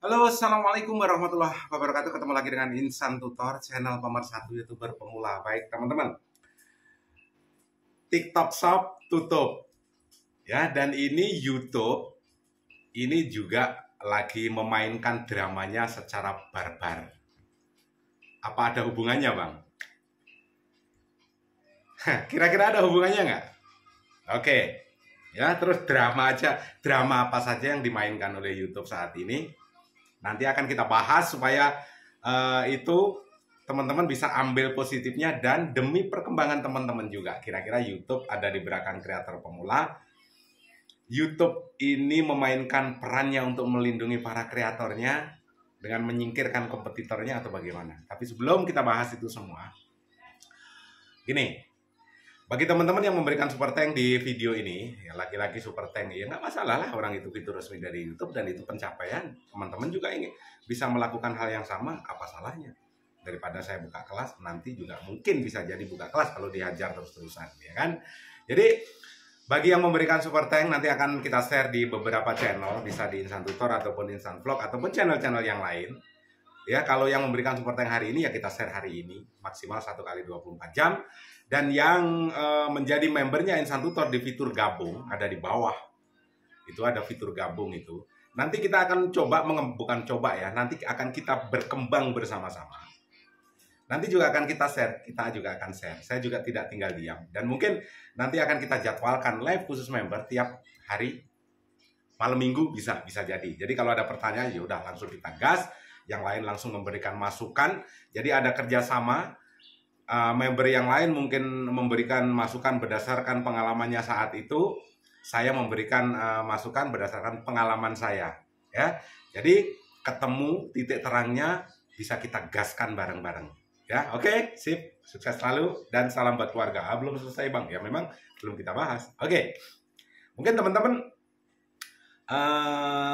Halo, assalamualaikum warahmatullahi wabarakatuh. Ketemu lagi dengan Insan Tutor, channel pemersatu youtuber pemula. Baik teman-teman, TikTok Shop tutup ya, dan ini YouTube ini juga lagi memainkan dramanya secara barbar. Apa ada hubungannya, Bang? Kira-kira ada hubungannya nggak? Oke, ya terus drama apa saja yang dimainkan oleh YouTube saat ini. Nanti akan kita bahas supaya itu teman-teman bisa ambil positifnya dan demi perkembangan teman-teman juga. Kira-kira YouTube ada di belakang kreator pemula. YouTube ini memainkan perannya untuk melindungi para kreatornya dengan menyingkirkan kompetitornya atau bagaimana. Tapi sebelum kita bahas itu semua, gini, bagi teman-teman yang memberikan super thank di video ini, ya laki-laki super thank, ya nggak masalah lah, orang itu fitur resmi dari YouTube dan itu pencapaian. Teman-teman juga ingin bisa melakukan hal yang sama, apa salahnya? Daripada saya buka kelas, nanti juga mungkin bisa jadi buka kelas kalau dihajar terus-terusan, ya kan? Jadi bagi yang memberikan super thank nanti akan kita share di beberapa channel, bisa di Insan Tutor ataupun Insan Vlog ataupun channel-channel yang lain. Ya, kalau yang memberikan support yang hari ini ya kita share hari ini maksimal 1 kali 24 jam. Dan yang menjadi membernya Insan Tutor di fitur gabung ada di bawah. Itu ada fitur gabung itu. Nanti kita akan coba bukan coba ya, nanti akan kita berkembang bersama-sama. Nanti juga akan kita share, kita juga akan share. Saya juga tidak tinggal diam dan mungkin nanti akan kita jadwalkan live khusus member tiap hari malam minggu bisa jadi. Jadi kalau ada pertanyaan ya udah langsung kita gas. Yang lain langsung memberikan masukan. Jadi ada kerjasama. Member yang lain mungkin memberikan masukan berdasarkan pengalamannya saat itu. Saya memberikan masukan berdasarkan pengalaman saya. Ya, jadi ketemu titik terangnya bisa kita gaskan bareng-bareng. Ya, oke, sip, sukses selalu dan salam buat keluarga. Belum selesai bang, ya memang belum kita bahas. Oke, mungkin teman-teman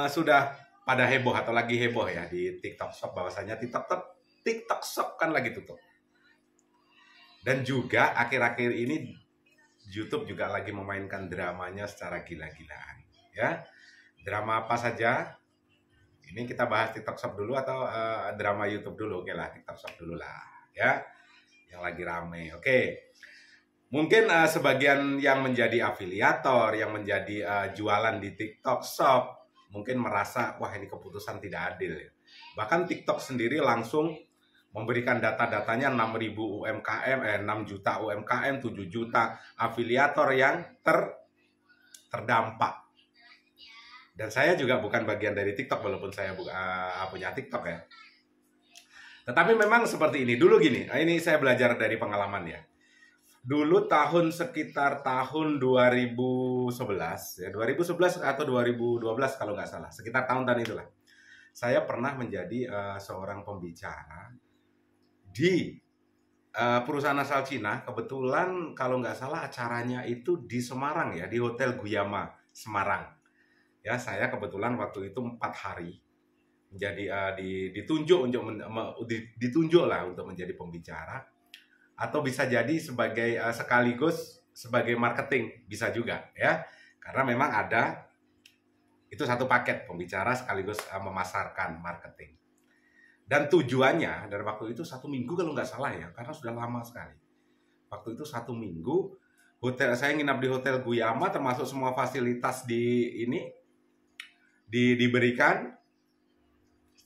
sudah pada heboh atau lagi heboh ya di TikTok Shop bahwasanya TikTok Shop kan lagi tutup. Dan juga akhir-akhir ini YouTube juga lagi memainkan dramanya secara gila-gilaan ya. Drama apa saja? Ini kita bahas TikTok Shop dulu atau drama YouTube dulu? Oke lah, TikTok Shop dulu lah ya. Yang lagi rame. Oke. Mungkin sebagian yang menjadi afiliator, yang menjadi jualan di TikTok Shop mungkin merasa, wah ini keputusan tidak adil ya. Bahkan TikTok sendiri langsung memberikan data-datanya 6.000 UMKM, 6 juta UMKM, 7 juta afiliator yang terdampak. Dan saya juga bukan bagian dari TikTok walaupun saya punya TikTok ya. Tetapi memang seperti ini. Dulu gini, ini saya belajar dari pengalaman ya. Dulu sekitar tahun 2011 ya, 2011 atau 2012 kalau nggak salah, sekitar tahun-tahun itulah. Saya pernah menjadi seorang pembicara di perusahaan asal Cina. Kebetulan kalau nggak salah acaranya itu di Semarang ya, di Hotel Guyama Semarang. Ya, saya kebetulan waktu itu 4 hari menjadi ditunjuk lah untuk menjadi pembicara. Atau bisa jadi sebagai sekaligus sebagai marketing, bisa juga ya, karena memang ada itu satu paket pembicara sekaligus memasarkan marketing. Dan tujuannya dari waktu itu 1 minggu kalau nggak salah ya, karena sudah lama sekali. Waktu itu 1 minggu saya nginap di Hotel Guyama, termasuk semua fasilitas diberikan.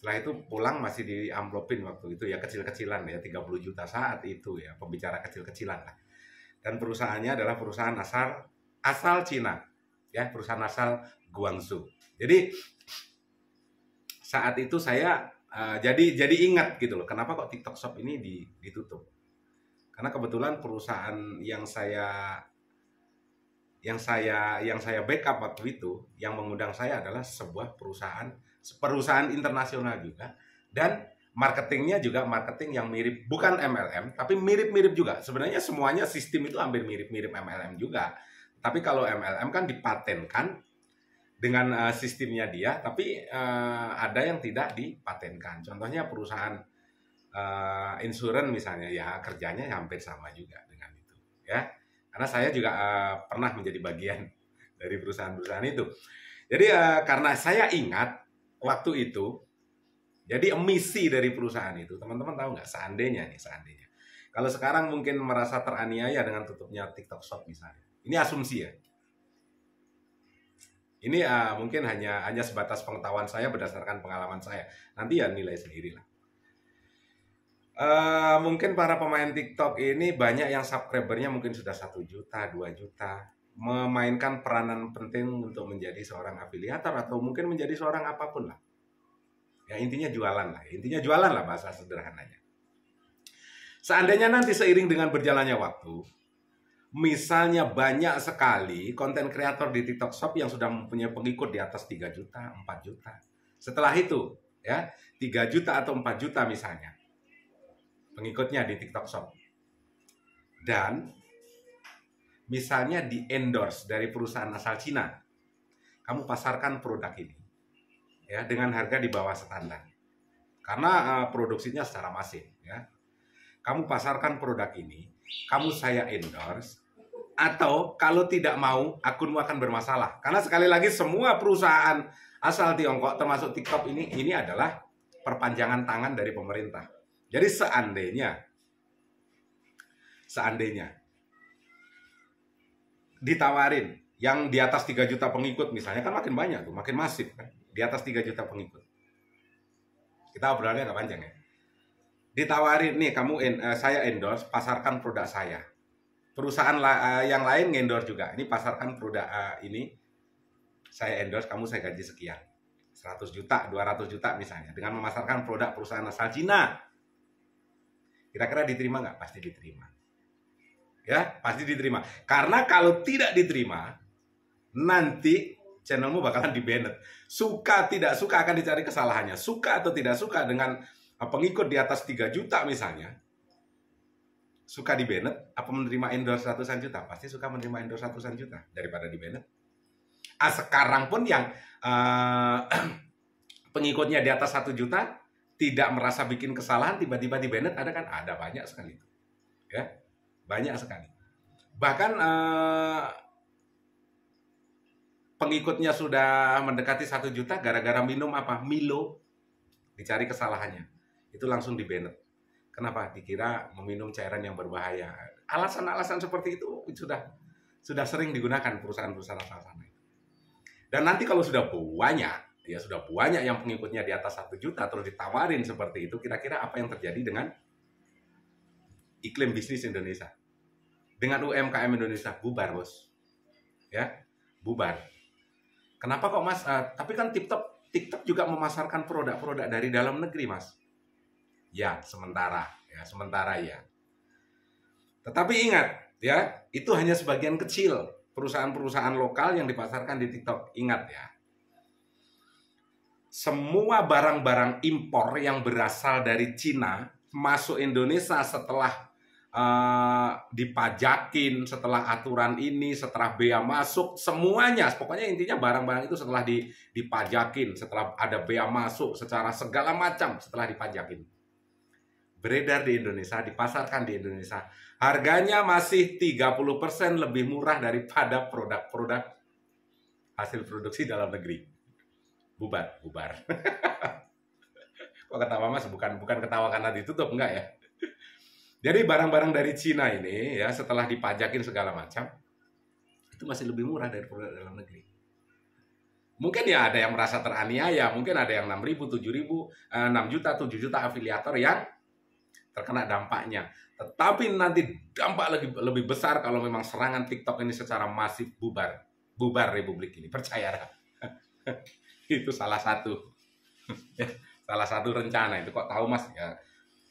Setelah itu pulang masih diamplopin waktu itu ya, kecil-kecilan ya, 30 juta saat itu ya, pembicara kecil-kecilan lah. Dan perusahaannya adalah perusahaan asal Cina ya, perusahaan asal Guangzhou. Jadi saat itu saya jadi ingat gitu loh, kenapa kok TikTok Shop ini ditutup. Karena kebetulan perusahaan yang saya backup waktu itu, yang mengundang saya adalah sebuah perusahaan internasional juga, dan marketingnya juga marketing yang mirip, bukan MLM tapi mirip-mirip juga. Sebenarnya semuanya sistem itu hampir mirip-mirip MLM juga, tapi kalau MLM kan dipatenkan dengan sistemnya dia, tapi ada yang tidak dipatenkan. Contohnya perusahaan insurans misalnya, ya kerjanya hampir sama juga dengan itu ya. Karena saya juga pernah menjadi bagian dari perusahaan-perusahaan itu. Jadi karena saya ingat waktu itu Jadi misi dari perusahaan itu, teman-teman tahu nggak? Seandainya. Kalau sekarang mungkin merasa teraniaya dengan tutupnya TikTok Shop misalnya. Ini asumsi ya. Ini mungkin hanya sebatas pengetahuan saya berdasarkan pengalaman saya. Nanti ya nilai sendirilah. Mungkin para pemain TikTok ini banyak yang subscribernya mungkin sudah 1 juta, 2 juta. Memainkan peranan penting untuk menjadi seorang afiliator atau mungkin menjadi seorang apapun lah. Ya intinya jualan lah bahasa sederhananya. Seandainya nanti seiring dengan berjalannya waktu, misalnya banyak sekali konten kreator di TikTok Shop yang sudah mempunyai pengikut di atas 3 juta, 4 juta. Setelah itu, ya, 3 juta atau 4 juta misalnya pengikutnya di TikTok Shop. Dan misalnya di endorse dari perusahaan asal Cina. Kamu pasarkan produk ini ya dengan harga di bawah standar. Karena produksinya secara masif, ya. Kamu pasarkan produk ini, kamu saya endorse, atau kalau tidak mau, akunmu akan bermasalah. Karena sekali lagi semua perusahaan asal Tiongkok termasuk TikTok ini adalah perpanjangan tangan dari pemerintah. Jadi seandainya ditawarin yang di atas 3 juta pengikut misalnya, kan makin banyak tuh, makin masif kan. Di atas 3 juta pengikut. Kita obrolannya agak panjang ya. Ditawarin nih, saya endorse, pasarkan produk saya. Perusahaan yang lain ngendorse juga. Ini pasarkan produk ini, saya endorse, kamu saya gaji sekian. 100 juta, 200 juta misalnya. Dengan memasarkan produk perusahaan asal Cina. Kira-kira diterima nggak? Pasti diterima. Ya, pasti diterima. Karena kalau tidak diterima, nanti channelmu bakalan di-banned. Suka tidak suka akan dicari kesalahannya. Suka atau tidak suka dengan pengikut di atas 3 juta misalnya, suka di-banned, apa menerima endorse ratusan juta? Pasti suka menerima endorse ratusan juta daripada di-banned. Sekarang pun yang pengikutnya di atas 1 juta tidak merasa bikin kesalahan, tiba-tiba di-banned, ada kan? Ada, banyak sekali. Ya, banyak sekali. Bahkan pengikutnya sudah mendekati 1 juta gara-gara minum apa? Milo, dicari kesalahannya. Itu langsung di-banned. Kenapa? Dikira meminum cairan yang berbahaya. Alasan-alasan seperti itu sudah sering digunakan perusahaan-perusahaan asal sana. Dan nanti kalau sudah banyak, ya sudah banyak yang pengikutnya di atas 1 juta terus ditawarin seperti itu, kira-kira apa yang terjadi dengan iklim bisnis Indonesia? Dengan UMKM Indonesia? Bubar, bos. Ya, bubar. Kenapa kok, Mas? Tapi kan TikTok juga memasarkan produk-produk dari dalam negeri, Mas. Ya, sementara ya. Tetapi ingat, ya, itu hanya sebagian kecil perusahaan-perusahaan lokal yang dipasarkan di TikTok. Ingat ya. Semua barang-barang impor yang berasal dari Cina masuk Indonesia setelah dipajakin, setelah aturan ini, setelah bea masuk, semuanya, pokoknya intinya barang-barang itu setelah dipajakin, setelah ada bea masuk, secara segala macam setelah dipajakin, beredar di Indonesia, dipasarkan di Indonesia, harganya masih 30% lebih murah daripada produk-produk hasil produksi dalam negeri. Bubar. Kok ketawa, Mas? Bukan ketawa karena ditutup, enggak ya? Jadi barang-barang dari Cina ini ya setelah dipajakin segala macam itu masih lebih murah dari produk dalam negeri. Mungkin ya ada yang merasa teraniaya, mungkin ada yang 6.000, 7.000, 6 juta, 7 juta afiliator yang terkena dampaknya. Tetapi nanti dampak lebih besar kalau memang serangan TikTok ini secara masif bubar Republik ini, percayalah. Itu salah satu rencana itu. Kok tahu, Mas? Ya,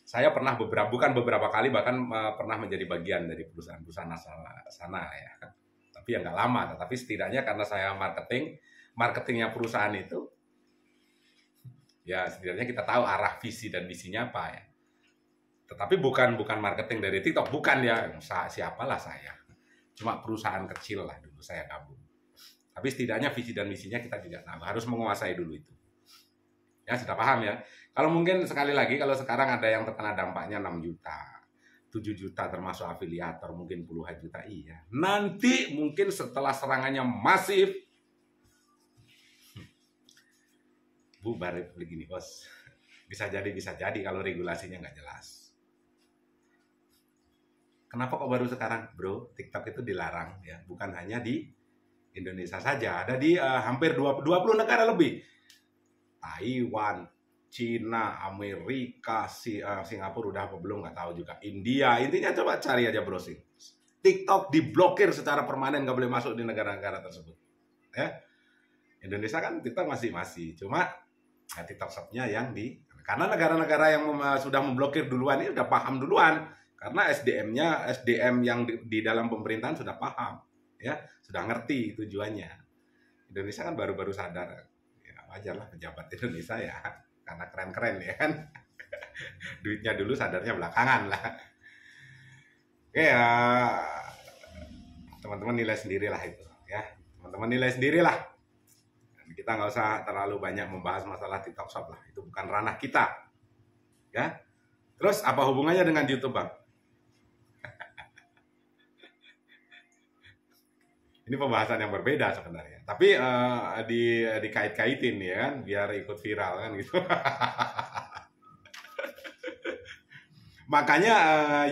saya pernah bukan beberapa kali, bahkan pernah menjadi bagian dari perusahaan-perusahaan asal sana ya. Tapi ya nggak lama, tetapi setidaknya karena saya marketingnya perusahaan itu, ya setidaknya kita tahu arah visi dan misinya apa ya. Tetapi bukan marketing dari TikTok, bukan ya. Siapalah saya. Cuma perusahaan kecil lah dulu saya gabung. Tapi setidaknya visi dan misinya kita juga tahu, harus menguasai dulu itu. Ya, sudah paham ya. Kalau mungkin sekali lagi, kalau sekarang ada yang terkena dampaknya 6 juta, 7 juta termasuk afiliator, mungkin puluhan juta, iya. Nanti mungkin setelah serangannya masif, bubar Republik ini, bos. Bisa jadi kalau regulasinya nggak jelas. Kenapa kok baru sekarang, bro? TikTok itu dilarang ya, bukan hanya di Indonesia saja, ada di hampir 20 negara lebih. Taiwan, Cina, Amerika, Singapura udah apa belum nggak tahu juga. India, intinya coba cari aja browsing. TikTok diblokir secara permanen, nggak boleh masuk di negara-negara tersebut. Ya, Indonesia kan TikTok masih, cuma TikTok Shop-nya yang karena negara-negara yang sudah memblokir duluan ini udah paham duluan, karena SDM yang di dalam pemerintahan sudah paham, ya, sudah ngerti tujuannya. Indonesia kan baru-baru sadar, ya wajar lah pejabat Indonesia ya, karena keren-keren ya kan, duitnya dulu sadarnya belakangan lah. Oke ya, teman-teman nilai sendirilah itu, ya, teman-teman nilai sendirilah. Kita nggak usah terlalu banyak membahas masalah TikTok Shop lah, itu bukan ranah kita, ya. Terus apa hubungannya dengan YouTube, Bang? Ini pembahasan yang berbeda sebenarnya, tapi dikait-kaitin ya kan, biar ikut viral kan gitu. Makanya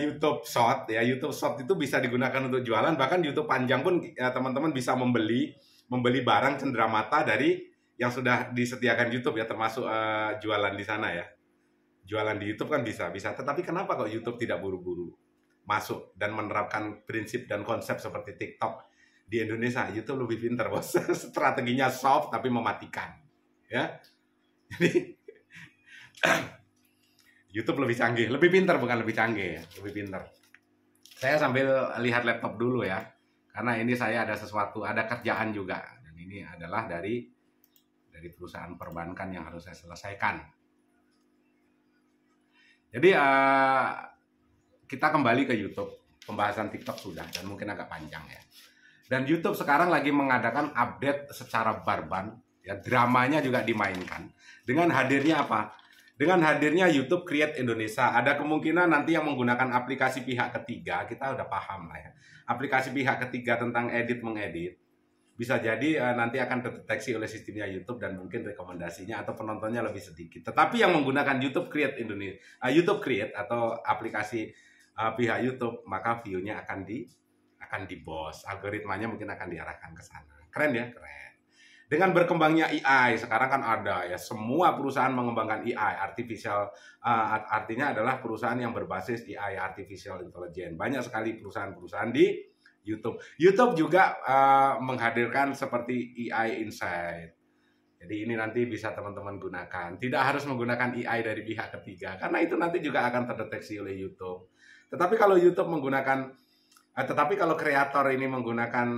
YouTube Short ya, YouTube Short itu bisa digunakan untuk jualan, bahkan YouTube panjang pun teman-teman bisa membeli barang cenderamata dari yang sudah disediakan YouTube ya, termasuk jualan di sana ya. Jualan di YouTube kan bisa. Tetapi kenapa kok YouTube tidak buru-buru masuk dan menerapkan prinsip dan konsep seperti TikTok di Indonesia? YouTube lebih pintar, bos. Strateginya soft tapi mematikan. Ya. Jadi YouTube lebih canggih, lebih pintar, bukan lebih canggih ya, lebih pintar. Saya sambil lihat laptop dulu ya, karena ini saya ada sesuatu, ada kerjaan juga, dan ini adalah dari perusahaan perbankan yang harus saya selesaikan. Jadi kita kembali ke YouTube, pembahasan TikTok sudah dan mungkin agak panjang ya. Dan YouTube sekarang lagi mengadakan update secara barban, ya, dramanya juga dimainkan. Dengan hadirnya apa? Dengan hadirnya YouTube Create Indonesia, ada kemungkinan nanti yang menggunakan aplikasi pihak ketiga, kita udah paham lah ya. Aplikasi pihak ketiga tentang mengedit, bisa jadi nanti akan terdeteksi oleh sistemnya YouTube dan mungkin rekomendasinya atau penontonnya lebih sedikit. Tetapi yang menggunakan YouTube Create Indonesia, YouTube Create atau aplikasi pihak YouTube, maka view-nya akan di boost, algoritmanya mungkin akan diarahkan ke sana. Keren ya, keren. Dengan berkembangnya AI, sekarang kan ada ya, semua perusahaan mengembangkan AI, artinya adalah perusahaan yang berbasis AI, artificial intelligence. Banyak sekali perusahaan-perusahaan di YouTube. YouTube juga menghadirkan seperti AI Insight. Jadi ini nanti bisa teman-teman gunakan. Tidak harus menggunakan AI dari pihak ketiga, karena itu nanti juga akan terdeteksi oleh YouTube. Tetapi kalau kreator ini menggunakan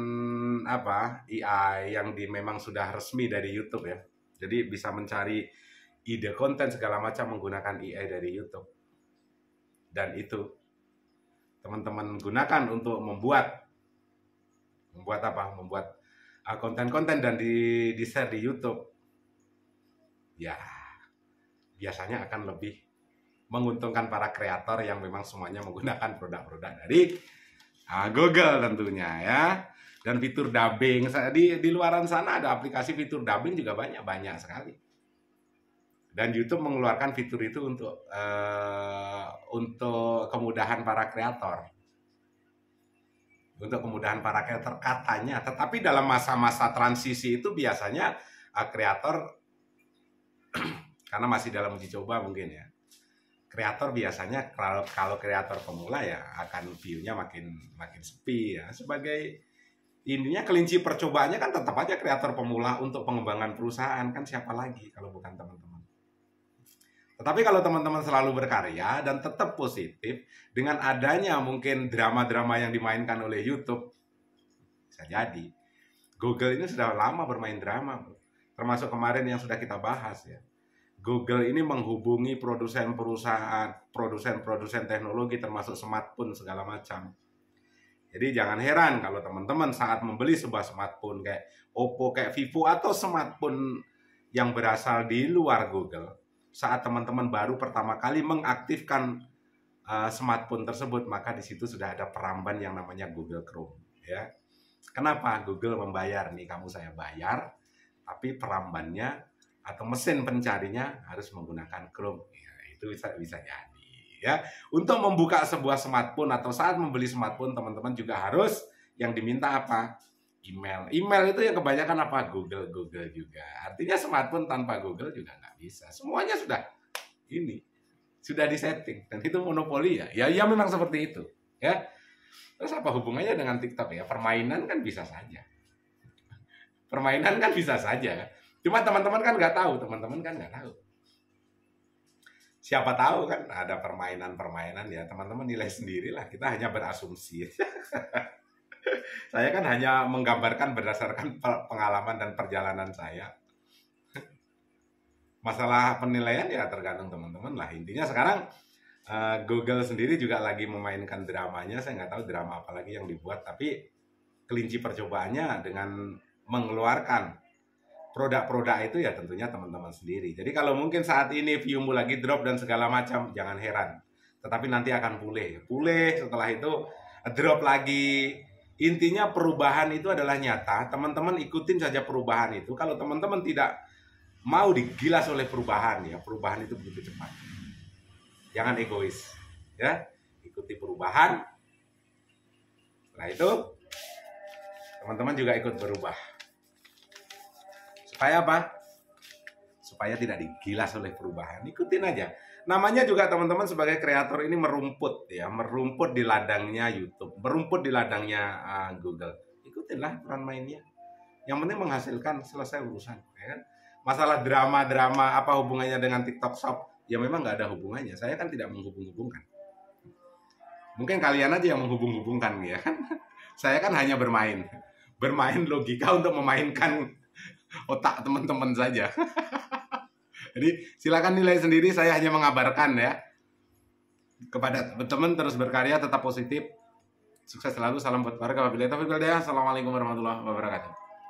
AI yang memang sudah resmi dari YouTube ya. Jadi bisa mencari ide konten segala macam menggunakan AI dari YouTube. Dan itu teman-teman gunakan untuk membuat konten-konten dan di-share di YouTube. Ya, biasanya akan lebih menguntungkan para kreator yang memang semuanya menggunakan produk-produk dari Google tentunya ya. Dan fitur dubbing, di luaran sana ada aplikasi fitur dubbing juga banyak sekali. Dan YouTube mengeluarkan fitur itu untuk kemudahan para kreator. Untuk kemudahan para kreator katanya. Tetapi dalam masa-masa transisi itu biasanya kreator karena masih dalam uji coba mungkin ya. Kreator biasanya kalau kreator pemula ya akan view-nya makin sepi ya. Sebagai intinya kelinci percobaannya kan tetap aja kreator pemula untuk pengembangan perusahaan, kan siapa lagi kalau bukan teman-teman. Tetapi kalau teman-teman selalu berkarya dan tetap positif dengan adanya mungkin drama-drama yang dimainkan oleh YouTube, bisa jadi Google ini sudah lama bermain drama, termasuk kemarin yang sudah kita bahas ya. Google ini menghubungi produsen teknologi termasuk smartphone segala macam. Jadi jangan heran kalau teman-teman saat membeli sebuah smartphone kayak Oppo, kayak Vivo atau smartphone yang berasal di luar Google, saat teman-teman baru pertama kali mengaktifkan smartphone tersebut, maka di situ sudah ada peramban yang namanya Google Chrome ya. Kenapa? Google membayar nih, kamu saya bayar, tapi perambannya atau mesin pencarinya harus menggunakan Chrome. Ya, itu bisa jadi ya. Untuk membuka sebuah smartphone atau saat membeli smartphone, teman-teman juga harus yang diminta apa? Email. Email itu yang kebanyakan apa? Google juga. Artinya smartphone tanpa Google juga nggak bisa. Semuanya sudah disetting, dan itu monopoli ya. Ya memang seperti itu ya. Terus apa hubungannya dengan TikTok ya? Permainan kan bisa saja. Permainan kan bisa saja. Cuma teman-teman kan nggak tahu, Siapa tahu kan ada permainan ya, teman-teman nilai sendirilah. Kita hanya berasumsi. Saya kan hanya menggambarkan berdasarkan pengalaman dan perjalanan saya. Masalah penilaian ya tergantung teman-teman lah. Intinya sekarang Google sendiri juga lagi memainkan dramanya. Saya nggak tahu drama apa lagi yang dibuat, tapi kelinci percobaannya dengan mengeluarkan produk-produk itu ya tentunya teman-teman sendiri. Jadi kalau mungkin saat ini view-mu lagi drop dan segala macam, jangan heran. Tetapi nanti akan pulih setelah itu drop lagi. Intinya perubahan itu adalah nyata. Teman-teman ikutin saja perubahan itu. Kalau teman-teman tidak mau digilas oleh perubahan ya, perubahan itu begitu cepat. Jangan egois ya. Ikuti perubahan. Setelah itu teman-teman juga ikut berubah. Supaya apa? Supaya tidak digilas oleh perubahan. Ikutin aja. Namanya juga teman-teman sebagai kreator ini merumput ya, merumput di ladangnya YouTube, merumput di ladangnya Google. Ikutinlah aturan mainnya. Yang penting menghasilkan, selesai urusan. Ya kan? Masalah drama-drama apa hubungannya dengan TikTok Shop? Ya memang nggak ada hubungannya. Saya kan tidak menghubung-hubungkan. Mungkin kalian aja yang menghubung-hubungkan ya kan. Saya kan hanya bermain logika untuk memainkan otak teman-teman saja. Jadi silakan nilai sendiri, saya hanya mengabarkan ya. Kepada teman-teman terus berkarya, tetap positif. Sukses selalu, salam buat keluarga. Wabillahi taufiq wal hidayah. Assalamualaikum warahmatullahi wabarakatuh.